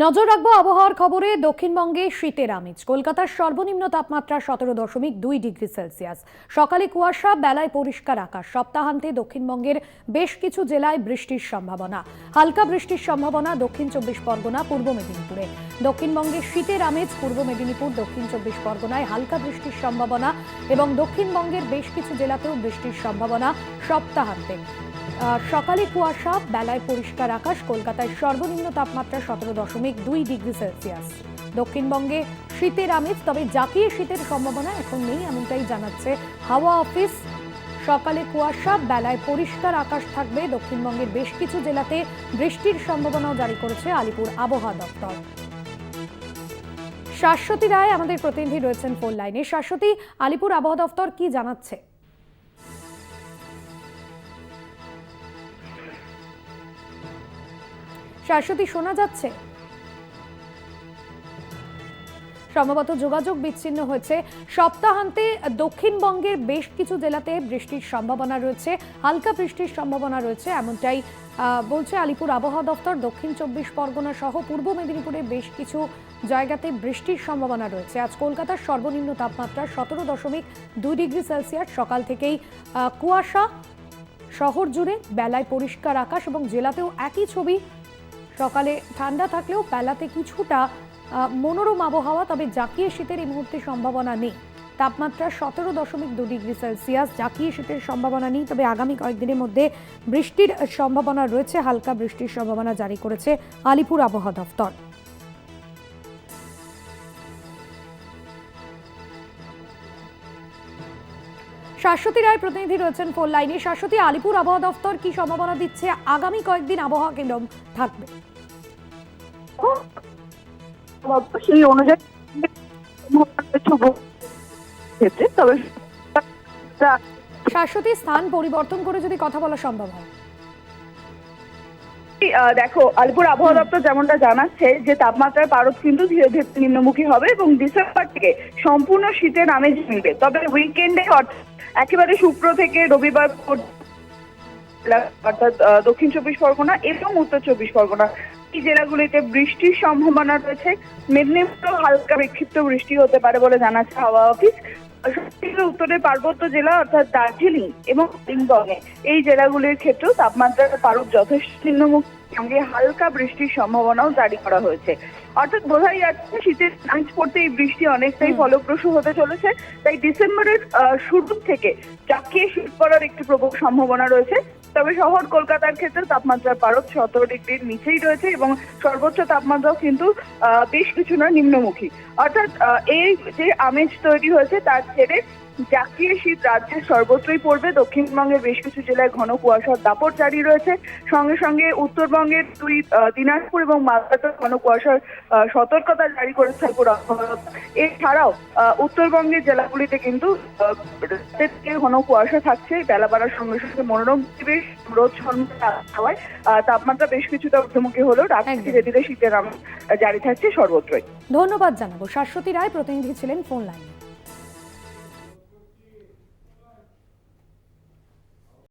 নজর রাখবো আবহাওয়ার খবরে। দক্ষিণবঙ্গে শীতের আমেজ। কলকাতার সর্বনিম্ন তাপমাত্রা 17.2 ডিগ্রি সেলসিয়াস। সকালে কুয়াশা, বেলায় পরিষ্কার আকাশ। সপ্তাহান্তে দক্ষিণবঙ্গের বেশ কিছু জেলায় বৃষ্টির সম্ভাবনা। হালকা বৃষ্টির সম্ভাবনা দক্ষিণ 24 পরগনা, পূর্ব মেদিনীপুরে। দক্ষিণবঙ্গে শীতের আমেজ। পূর্ব মেদিনীপুর, দক্ষিণ 24 পরগনায় হালকা বৃষ্টির সম্ভাবনা এবং দক্ষিণবঙ্গের বেশ কিছু জেলাতেও বৃষ্টির সম্ভাবনা সপ্তাহান্তে। সকালে কুয়াশা, বেলায় পরিষ্কার আকাশ। কলকাতায় সর্বনিম্ন তাপমাত্রা 17.2 ডিগ্রি সেলসিয়াস। দক্ষিণবঙ্গে শীতের আমেজ, তবে জাঁকিয়ে শীতের সম্ভাবনা এখন নেই, এমনটাই জানাচ্ছে হাওয়া অফিস। সকালে কুয়াশা, বেলায় পরিষ্কার আকাশ থাকবে। দক্ষিণবঙ্গের বেশ কিছু জেলাতে বৃষ্টির সম্ভাবনাও জারি করেছে আলিপুর আবহাওয়া দপ্তর। শাশ্বতী রায় আমাদের প্রতিনিধি রয়েছেন ফোন লাইনে। শাশ্বতী, আলিপুর আবহাওয়া দপ্তর কি জানাচ্ছে? শাশ্বতী, শোনা যাচ্ছে? সম্ভবত যোগাযোগ বিচ্ছিন্ন হয়েছে। সপ্তাহান্তে দক্ষিণবঙ্গের বেশ কিছু জেলাতে বৃষ্টির সম্ভাবনা রয়েছে, হালকা বৃষ্টির সম্ভাবনা রয়েছে, এমনটাই বলছে আলিপুর আবহাওয়া দপ্তর। দক্ষিণ 24 পরগনা সহ পূর্ব মেদিনীপুরে বেশ কিছু জায়গাতে বৃষ্টির সম্ভাবনা রয়েছে। আজ কলকাতার সর্বনিম্ন তাপমাত্রা 17.2 ডিগ্রি সেলসিয়াস। সকাল থেকেই কুয়াশা শহর জুড়ে, বেলায় পরিষ্কার আকাশ এবং জেলাতেও একই ছবি। সকালে ঠান্ডা থাকলেও বেলাতে কিছুটা মনোরম আবহাওয়া, তবে জাঁকিয়ে শীতের এই মুহূর্তে সম্ভাবনা নেই। তাপমাত্রা 17.2 ডিগ্রি সেলসিয়াস। জাঁকিয়ে শীতের সম্ভাবনা নেই, তবে আগামী কয়েকদিনের মধ্যে বৃষ্টির সম্ভাবনা রয়েছে। হালকা বৃষ্টির সম্ভাবনা জারি করেছে আলিপুর আবহাওয়া দপ্তর। শাশ্বতী রায় প্রতিনিধি রয়েছেন ফোন লাইনে। শাশ্বতী, আলিপুর আবহাওয়া দপ্তর কি সম্ভাবনা দিচ্ছে? আগামী কয়েকদিন আবহাওয়া কিরকম থাকবে? সেই অনুযায়ী শাশ্বতী, স্থান পরিবর্তন করে যদি কথা বলা সম্ভব হয়। দেখো, আলিপুর আবহাওয়া দপ্তর যেমনটা জানাচ্ছে যে তাপমাত্রার পারদ কিন্তু ধীরে ধীরে নিম্নমুখী হবে এবং ডিসেম্বর থেকে সম্পূর্ণ শীতের আমেজ মিলবে। তবে উইকেন্ডে একেবারে শুক্র থেকে রবিবার অর্থাৎ দক্ষিণ 24 পরগনা এবং উত্তর 24 পরগনা এই জেলাগুলিতে বৃষ্টির সম্ভাবনা রয়েছে। মেদিনীপুরেও হালকা বিক্ষিপ্ত বৃষ্টি হতে পারে বলে জানাচ্ছে হাওয়া অফিস। উত্তরের পার্বত্য জেলা অর্থাৎ দার্জিলিং এবং কালিম্পংয়ে এই জেলাগুলির ক্ষেত্রেও তাপমাত্রার পারদ যথেষ্ট নিম্নমুখী, সঙ্গে হালকা বৃষ্টির সম্ভাবনাও জারি করা হয়েছে। অর্থাৎ বোঝাই যাচ্ছে শীতের আমেজ পড়তে এই বৃষ্টি অনেকটাই ফলপ্রসূ হতে চলেছে। তাই ডিসেম্বরের শুরু থেকে জাঁকিয়ে শীত পড়ার একটি প্রবল সম্ভাবনা রয়েছে। তবে শহর কলকাতার ক্ষেত্রে তাপমাত্রার পারদ 17 ডিগ্রির নিচেই রয়েছে এবং সর্বোচ্চ তাপমাত্রাও কিন্তু বেশ কিছু না নিম্নমুখী। অর্থাৎ এই যে আমেজ তৈরি হয়েছে তার ছেড়ে জাঁকিয়ে শীত রাজ্যের সর্বত্রই পড়বে। দক্ষিণবঙ্গের বেশ কিছু জেলায় ঘন কুয়াশার দাপট জারি রয়েছে। সঙ্গে সঙ্গে উত্তরবঙ্গের দিনাজপুর এবং মালদাতে ঘন কুয়াশার সতর্কতা জারি করেছে আলিপুর আবহাওয়া দপ্তর। এছাড়াও উত্তরবঙ্গের জেলাগুলিতে কিন্তু ঘন কুয়াশা থাকছে। বেলা বাড়ার সঙ্গে সঙ্গে মনোরম পরিবেশ, রোদ হওয়ায় তাপমাত্রা বেশ কিছুটা ঊর্ধ্বমুখী হলেও রাত ধীরে ধীরে শীতের আমেজ জারি থাকছে সর্বত্রই। ধন্যবাদ জানাবো। শাশ্বতী রায় প্রতিনিধি ছিলেন ফোন লাইনে।